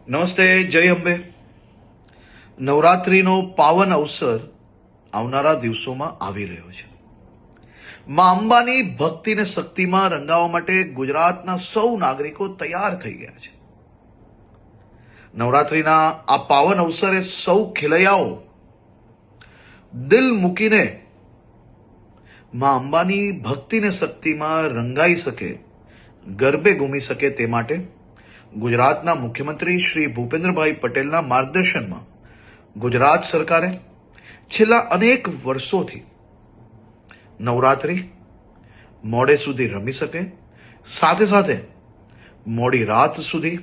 નમસ્તે, જય અંબે. નવરાત્રીનો પાવન અવસર આવનારા દિવસોમાં આવી રહ્યો છે. માં અંબાની ભક્તિ અને શક્તિમાં રંગાવા માટે ગુજરાતના સૌ નાગરિકો તૈયાર થઈ ગયા છે. નવરાત્રીના આ પાવન અવસરે સૌ ખેલૈયાઓ દિલ મૂકીને માં અંબાની ભક્તિ અને શક્તિમાં રંગાઈ શકે, ગરબે ઘૂમી શકે તે માટે ગુજરાતના મુખ્યમંત્રી શ્રી ભૂપેન્દ્રભાઈ પટેલના માર્ગદર્શનમાં ગુજરાત સરકારે છેલ્લા અનેક વર્ષોથી નવરાત્રી મોડે સુધી રમી શકે, સાથે સાથે મોડી રાત સુધી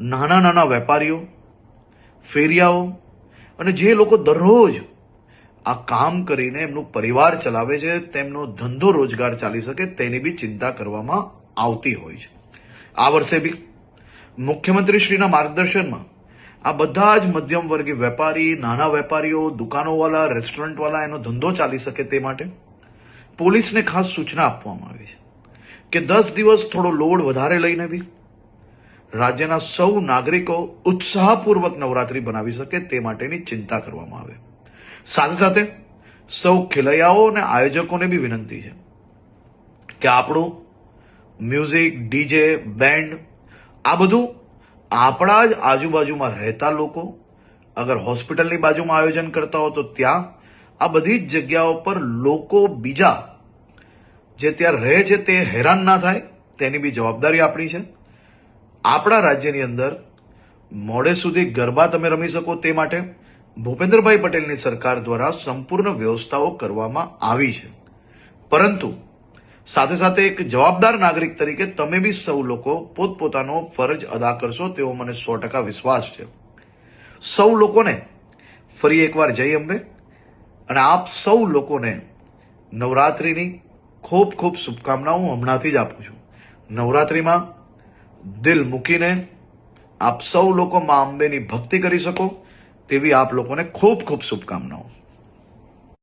નાના નાના વેપારીઓ, ફેરિયાઓ અને જે લોકો દરરોજ આ કામ કરીને એમનું પરિવાર ચલાવે છે, તેમનો ધંધો રોજગાર ચાલી શકે તેની બી ચિંતા કરવામાં આવતી હોય છે. આ વર્ષે બી મુખ્યમંત્રીશ્રીના માર્ગદર્શનમાં આ બધા જ મધ્યમ વર્ગીય વેપારી, નાના વેપારીઓ, દુકાનોવાળા, રેસ્ટોરન્ટવાળા એનો ધંધો ચાલી શકે તે માટે પોલીસને ખાસ સૂચના આપવામાં આવી છે કે 10 દિવસ થોડો લોડ વધારે લઈને બી રાજ્યના સૌ નાગરિકો ઉત્સાહપૂર્વક નવરાત્રી બનાવી શકે તે માટેની ચિંતા કરવામાં આવે. સાથે સાથે સૌ ખેલૈયાઓ અને આયોજકોને બી વિનંતી છે કે આપણું મ્યુઝિક, ડીજે, બેન્ડ આ બધું આપણા જ આજુબાજુમાં રહેતા લોકો, અગર હોસ્પિટલની બાજુમાં આયોજન કરતા હો તો ત્યાં આ બધી જ જગ્યાઓ પર લોકો બીજા જે ત્યાં રહે છે તે હેરાન ના થાય તેની બી જવાબદારી આપણી છે. આપણા રાજ્યની અંદર મોડે સુધી ગરબા તમે રમી શકો તે માટે ભૂપેન્દ્રભાઈ પટેલની સરકાર દ્વારા સંપૂર્ણ વ્યવસ્થાઓ કરવામાં આવી છે. પરંતુ સાથે સાથે એક જવાબદાર નાગરિક તરીકે તમે બી સૌ લોકો પોતપોતાનો ફરજ અદા કરશો તેવો મને 100% વિશ્વાસ છે. સૌ લોકોને ફરી એકવાર જય અંબે અને આપ સૌ લોકોને નવરાત્રીની ખૂબ ખૂબ શુભકામનાઓ હમણાંથી જ આપું છું. નવરાત્રીમાં દિલ મૂકીને આપ સૌ લોકો માં અંબેની ભક્તિ કરી શકો તેવી આપ લોકોને ખૂબ ખૂબ શુભકામનાઓ.